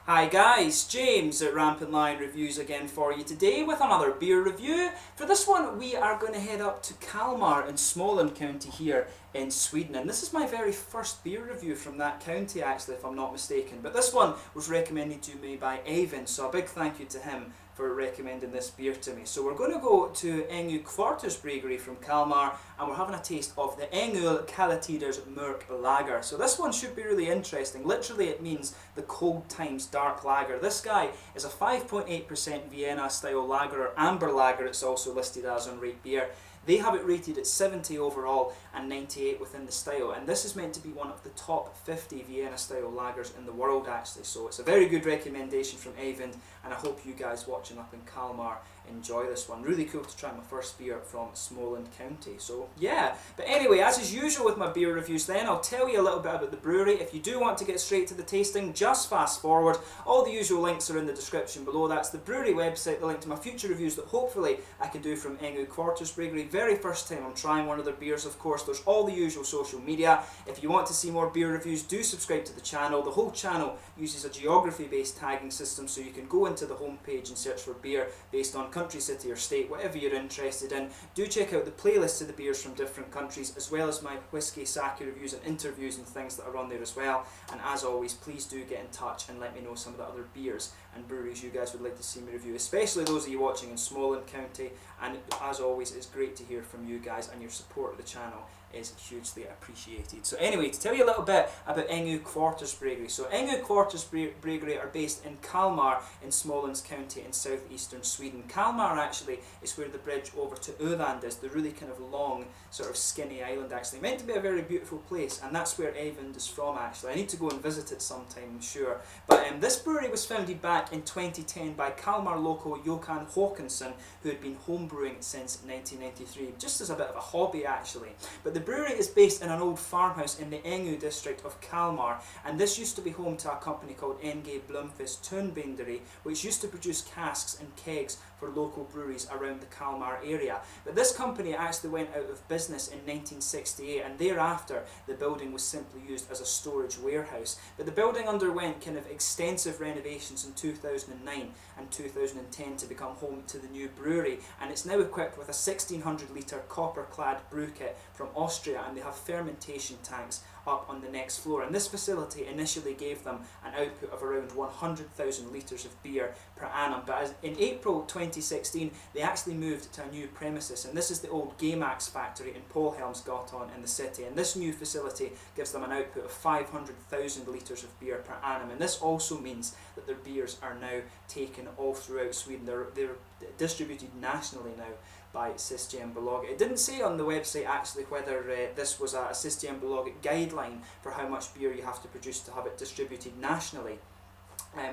Hi guys, James at RampantLionReviews again for you today with another beer review. For this one we are going to head up to Kalmar in Småland county here in Sweden, and this is my very first beer review from that county actually, if I'm not mistaken. But this one was recommended to me by Eivind, so a big thank you to him for recommending this beer to me. So we're going to go to Ängö Kvartersbryggeri from Kalmar, and we're having a taste of the Ängöl Kalla's Mörk lager. So this one should be really interesting. Literally it means the cold times dark lager. This guy is a 5.8% Vienna style lager, or amber lager it's also listed as on Rate Beer. They have it rated at 70 overall and 98 within the style, and this is meant to be one of the top 50 Vienna style lagers in the world actually, so it's a very good recommendation from Eivind, and I hope you guys watching up in Kalmar enjoy this one. Really cool to try my first beer from Småland county, so yeah. But anyway, as is usual with my beer reviews then, I'll tell you a little bit about the brewery. If you do want to get straight to the tasting, just fast forward. All the usual links are in the description below. That's the brewery website, the link to my future reviews that hopefully I can do from Ängö Kvartersbryggeri. Very first time I'm trying one of their beers, of course. There's all the usual social media. If you want to see more beer reviews, do subscribe to the channel. The whole channel uses a geography based tagging system, so you can go into the homepage and search for beer based on country, city or state, whatever you're interested in. Do check out the playlists of the beers from different countries, as well as my whiskey, sake reviews and interviews and things that are on there as well. And as always, please do get in touch and let me know some of the other beers and breweries you guys would like to see me review, especially those of you watching in Småland county. And as always, it's great to hear from you guys, and your support of the channel is hugely appreciated. So anyway, to tell you a little bit about Ängö Kvartersbryggeri. So Ängö Kvartersbryggeri are based in Kalmar in Smålands county in southeastern Sweden. Kalmar actually is where the bridge over to Öland is, the really kind of long, sort of skinny island actually. Meant to be a very beautiful place, and that's where Eivind is from actually. I need to go and visit it sometime, I'm sure. But this brewery was founded back in 2010 by Kalmar local Johan Håkansson, who had been homebrewing since 1993, just as a bit of a hobby actually. But the brewery is based in an old farmhouse in the Ängö district of Kalmar, and this used to be home to a company called NG Blomqvist Turnbinderi, which used to produce casks and kegs for local breweries around the Kalmar area. But this company actually went out of business in 1968, and thereafter the building was simply used as a storage warehouse. But the building underwent kind of extensive renovations in 2009 and 2010 to become home to the new brewery, and it's now equipped with a 1600 litre copper clad brew kit from Austria, and they have fermentation tanks up on the next floor. And this facility initially gave them an output of around 100,000 litres of beer per annum, but in April 2016 they actually moved to a new premises, and this is the old Gamax factory in Polhemsgatan in the city, and this new facility gives them an output of 500,000 litres of beer per annum. And this also means that their beers are now taken all throughout Sweden. They're distributed nationally now by Systembolaget. It didn't say on the website actually whether this was a Systembolaget guideline for how much beer you have to produce to have it distributed nationally,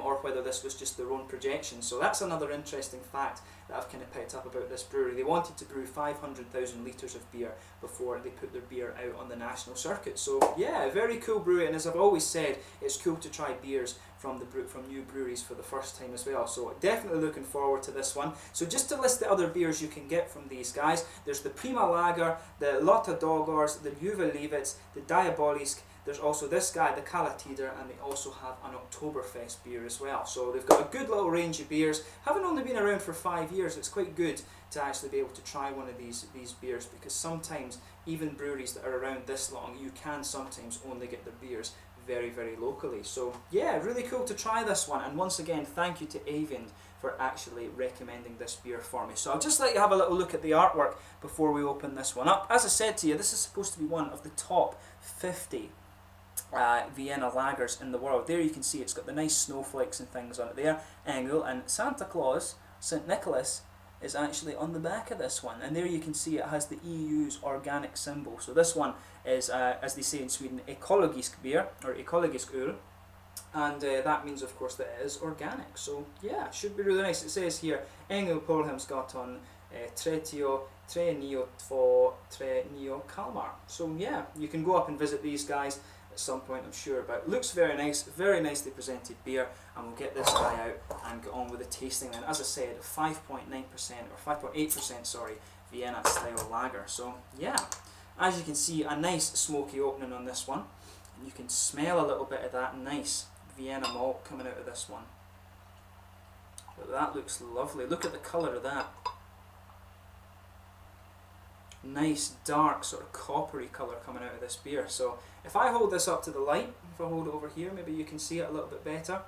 or whether this was just their own projection. So that's another interesting fact that I've kind of picked up about this brewery. They wanted to brew 500,000 litres of beer before they put their beer out on the national circuit. So yeah, a very cool brewery, and as I've always said, it's cool to try beers from new breweries for the first time as well. So definitely looking forward to this one. So just to list the other beers you can get from these guys, there's the Prima Lager, the Lotta Dagars, the Juvelivets, the Diabolisk. There's also this guy, the Kalatider, and they also have an Oktoberfest beer as well. So they've got a good little range of beers. Haven't only been around for 5 years, it's quite good to actually be able to try one of these beers, because sometimes even breweries that are around this long, you can sometimes only get their beers very, very locally. So yeah, really cool to try this one, and once again thank you to Eivind for actually recommending this beer for me. So I'll just let you have a little look at the artwork before we open this one up. As I said to you, this is supposed to be one of the top 50 Vienna lagers in the world. There you can see it's got the nice snowflakes and things on it there, Ängöl, and Santa Claus, St. Nicholas, is actually on the back of this one, and there you can see it has the EU's organic symbol. So this one is, as they say in Sweden, ekologisk beer, or ekologisk öl, and that means of course that it is organic. So yeah, it should be really nice. It says here, Ängö Polhemsgatan 39 Kalmar. So yeah, you can go up and visit these guys at some point, I'm sure. But it looks very nice, very nicely presented beer, and we'll get this guy out and get on with the tasting. And as I said, 5.9% or 5.8%, sorry, Vienna style lager. So yeah, as you can see, a nice smoky opening on this one, and you can smell a little bit of that nice Vienna malt coming out of this one. But that looks lovely. Look at the colour of that. Nice dark sort of coppery colour coming out of this beer. So if I hold this up to the light, if I hold it over here, maybe you can see it a little bit better.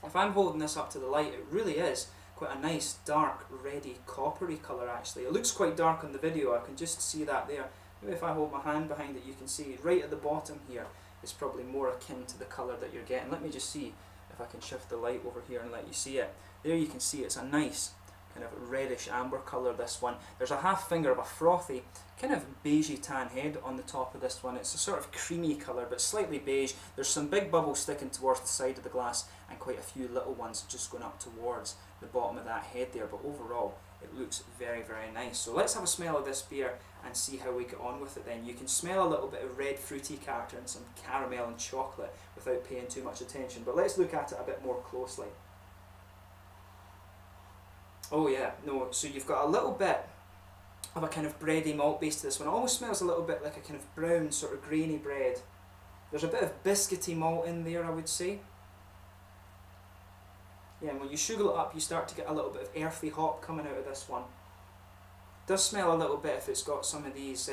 If I'm holding this up to the light, it really is quite a nice dark reddy coppery colour actually. It looks quite dark on the video, I can just see that there. Maybe if I hold my hand behind it, you can see right at the bottom here, it's probably more akin to the colour that you're getting. Let me just see if I can shift the light over here and let you see it. There you can see it's a nice kind of reddish amber colour, this one. There's a half finger of a frothy, kind of beigey tan head on the top of this one. It's a sort of creamy colour, but slightly beige. There's some big bubbles sticking towards the side of the glass, and quite a few little ones just going up towards the bottom of that head there, but overall it looks very, very nice. So let's have a smell of this beer and see how we get on with it then. You can smell a little bit of red fruity character and some caramel and chocolate without paying too much attention, but let's look at it a bit more closely. Oh yeah, no, so you've got a little bit of a kind of bready malt base to this one. It almost smells a little bit like a kind of brown sort of grainy bread. There's a bit of biscuity malt in there, I would say. Yeah, and when you sugar it up, you start to get a little bit of earthy hop coming out of this one. It does smell a little bit if it's got some of these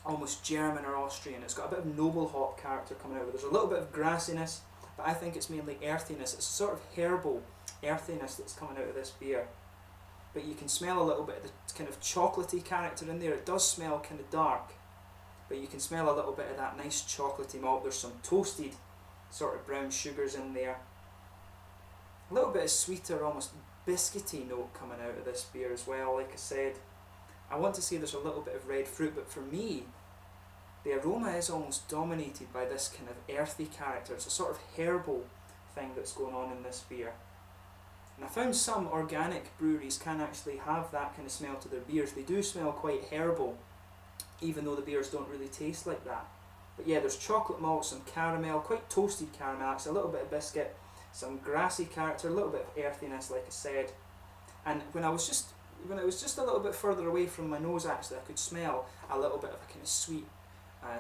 almost German or Austrian. It's got a bit of noble hop character coming out of it. There's a little bit of grassiness, but I think it's mainly earthiness. It's a sort of herbal earthiness that's coming out of this beer. But you can smell a little bit of the kind of chocolatey character in there. It does smell kind of dark, but you can smell a little bit of that nice chocolatey malt. There's some toasted sort of brown sugars in there. A little bit of sweeter, almost biscuity note coming out of this beer as well. Like I said, I want to say there's a little bit of red fruit, but for me, the aroma is almost dominated by this kind of earthy character. It's a sort of herbal thing that's going on in this beer. And I found some organic breweries can actually have that kind of smell to their beers. They do smell quite herbal, even though the beers don't really taste like that. But yeah, there's chocolate malt, some caramel, quite toasted caramel, a little bit of biscuit, some grassy character, a little bit of earthiness, like I said. And when it was just a little bit further away from my nose, actually, I could smell a little bit of a kind of sweet,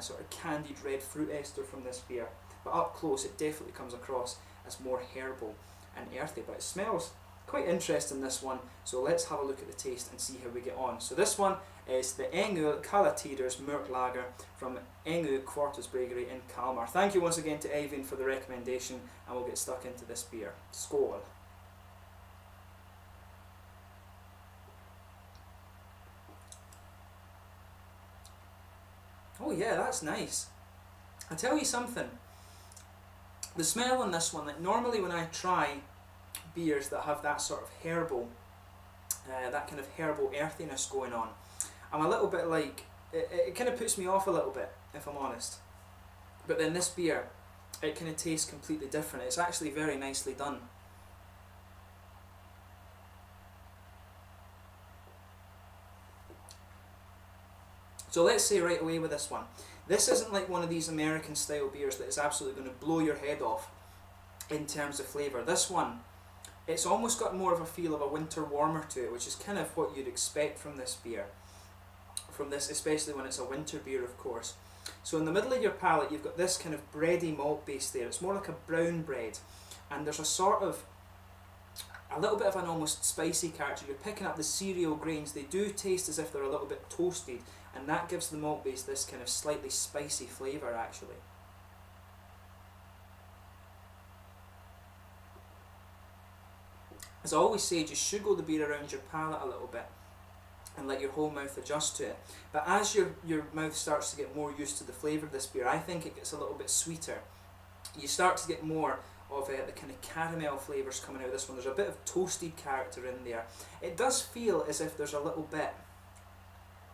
sort of candied red fruit ester from this beer. But up close, it definitely comes across as more herbal and earthy, but it smells quite interesting, this one. So let's have a look at the taste and see how we get on. So this one is the Ängöl Kalla Mörk lager from Ängö Kvartersbryggeri in Kalmar. Thank you once again to Eivind for the recommendation, and we'll get stuck into this beer. Skål! Oh yeah, that's nice. I tell you something, the smell on this one, like normally when I try beers that have that sort of herbal, that kind of herbal earthiness going on, I'm a little bit like, it kind of puts me off a little bit, if I'm honest. But then this beer, it kind of tastes completely different. It's actually very nicely done. So let's say right away with this one, this isn't like one of these American style beers that is absolutely going to blow your head off in terms of flavour. This one, it's almost got more of a feel of a winter warmer to it, which is kind of what you'd expect from this beer. From this, especially when it's a winter beer, of course. So in the middle of your palate, you've got this kind of bready malt base there. It's more like a brown bread, and there's a sort of, a little bit of an almost spicy character. You're picking up the cereal grains. They do taste as if they're a little bit toasted, and that gives the malt base this kind of slightly spicy flavour, actually. As I always say, just sugar the beer around your palate a little bit and let your whole mouth adjust to it. But as your mouth starts to get more used to the flavour of this beer, I think it gets a little bit sweeter. You start to get more of the kind of caramel flavours coming out of this one. There's a bit of toasted character in there. It does feel as if there's a little bit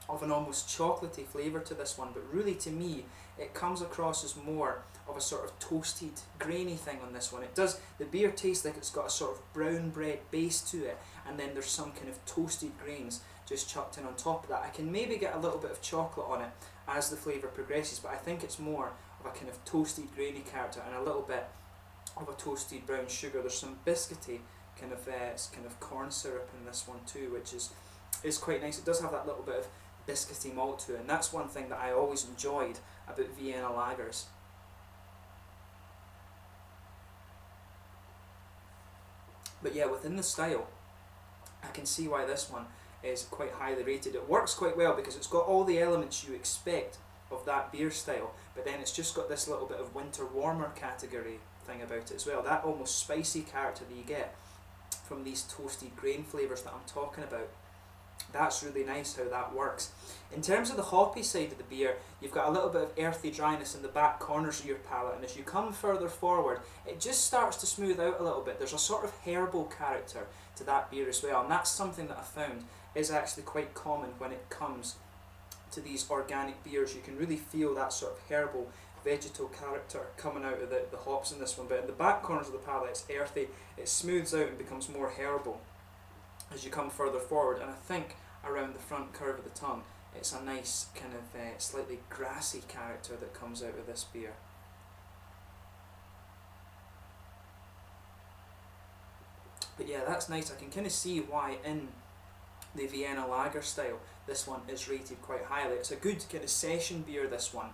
of an almost chocolatey flavour to this one, but really to me it comes across as more of a sort of toasted, grainy thing on this one. It does, the beer tastes like it's got a sort of brown bread base to it, and then there's some kind of toasted grains just chucked in on top of that. I can maybe get a little bit of chocolate on it as the flavour progresses, but I think it's more of a kind of toasted, grainy character and a little bit of a toasted brown sugar. There's some biscuity kind of corn syrup in this one too, which is quite nice. It does have that little bit of biscuity malt to it, and that's one thing that I always enjoyed about Vienna lagers. But yeah, within the style, I can see why this one is quite highly rated. It works quite well because it's got all the elements you expect of that beer style, but then it's just got this little bit of winter warmer category thing about it as well. That almost spicy character that you get from these toasted grain flavours that I'm talking about. That's really nice how that works. In terms of the hoppy side of the beer, you've got a little bit of earthy dryness in the back corners of your palate, and as you come further forward, it just starts to smooth out a little bit. There's a sort of herbal character to that beer as well, and that's something that I found is actually quite common when it comes to these organic beers. You can really feel that sort of herbal, vegetal character coming out of the hops in this one, but in the back corners of the palate it's earthy, it smooths out and becomes more herbal as you come further forward, and I think around the front curve of the tongue it's a nice kind of slightly grassy character that comes out of this beer. But yeah, that's nice. I can kind of see why in the Vienna lager style this one is rated quite highly. It's a good kind of session beer, this one.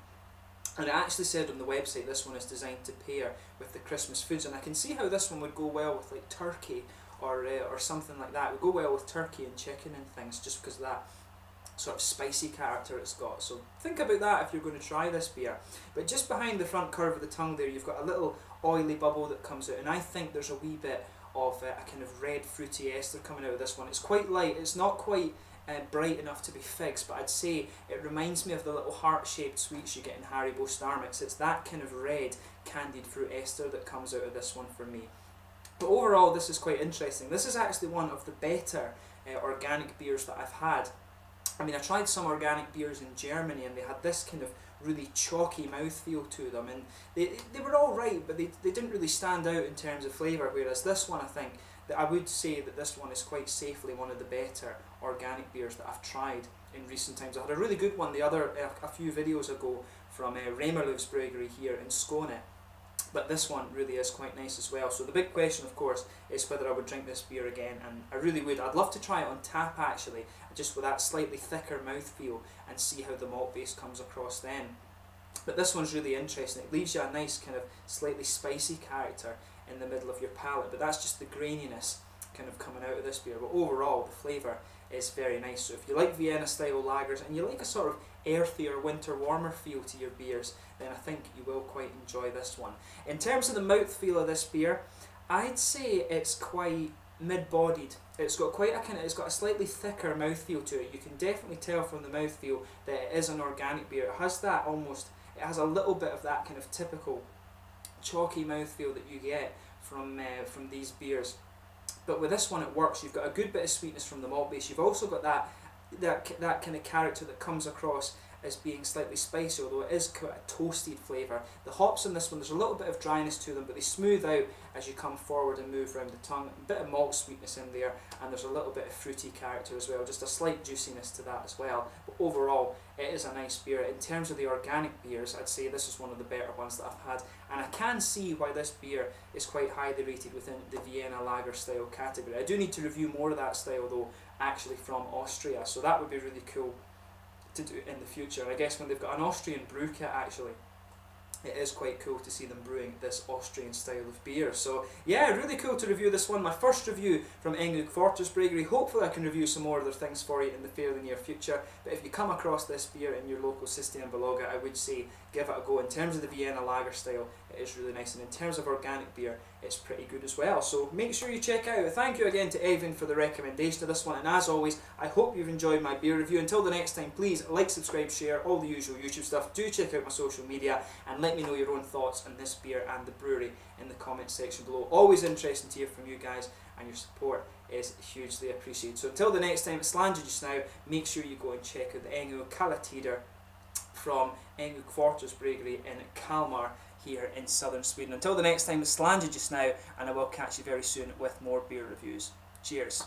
And it actually said on the website this one is designed to pair with the Christmas foods, and I can see how this one would go well with like turkey or something like that. It would go well with turkey and chicken and things just because of that sort of spicy character it's got. So think about that if you're going to try this beer. But just behind the front curve of the tongue there, you've got a little oily bubble that comes out, and I think there's a wee bit of a kind of red fruity ester coming out of this one. It's quite light, it's not quite bright enough to be figs, but I'd say it reminds me of the little heart-shaped sweets you get in Haribo Star Mix. It's that kind of red candied fruit ester that comes out of this one for me. But overall this is quite interesting. This is actually one of the better organic beers that I've had. I mean, I tried some organic beers in Germany and they had this kind of really chalky mouthfeel to them, and they were all right, but they didn't really stand out in terms of flavour, whereas this one, I think that I would say that this one is quite safely one of the better organic beers that I've tried in recent times. I had a really good one a few videos ago from Ängö here in Skåne, but this one really is quite nice as well. So the big question, of course, is whether I would drink this beer again, and I really would. I'd love to try it on tap actually, just with that slightly thicker mouthfeel, and see how the malt base comes across then. But this one's really interesting. It leaves you a nice kind of slightly spicy character in the middle of your palate, but that's just the graininess kind of coming out of this beer. But overall the flavour is very nice. So if you like Vienna style lagers and you like a sort of earthier winter warmer feel to your beers, then I think you will quite enjoy this one. In terms of the mouthfeel of this beer, I'd say it's quite mid-bodied. It's got quite a it's got a slightly thicker mouthfeel to it. You can definitely tell from the mouthfeel that it is an organic beer. It has that it has a little bit of that kind of typical chalky mouthfeel that you get from these beers. But with this one it works. You've got a good bit of sweetness from the malt base. You've also got that kind of character that comes across as being slightly spicy, although it is quite a toasted flavour. The hops in this one, there's a little bit of dryness to them, but they smooth out as you come forward and move around the tongue. A bit of malt sweetness in there, and there's a little bit of fruity character as well, just a slight juiciness to that as well. But overall, it is a nice beer. In terms of the organic beers, I'd say this is one of the better ones that I've had, and I can see why this beer is quite highly rated within the Vienna lager style category. I do need to review more of that style though, actually from Austria, so that would be really cool to do in the future. I guess when they've got an Austrian brew kit actually, it is quite cool to see them brewing this Austrian style of beer. So yeah, really cool to review this one. My first review from Ängö Kvartersbryggeri. Hopefully I can review some more other things for you in the fairly near future. But if you come across this beer in your local Systembolaget, I would say give it a go. In terms of the Vienna lager style, it is really nice, and in terms of organic beer, it's pretty good as well. So make sure you check out. Thank you again to Evan for the recommendation of this one, and as always, I hope you've enjoyed my beer review. Until the next time, please like, subscribe, share, all the usual YouTube stuff. Do check out my social media and let me know your own thoughts on this beer and the brewery in the comments section below. Always interesting to hear from you guys, and your support is hugely appreciated. So until the next time, it's Slange just now. Make sure you go and check out the Ängö Kalla from Ängö Kvartersbryggeri in Kalmar here in southern Sweden. Until the next time, it's Slange just now, and I will catch you very soon with more beer reviews. Cheers.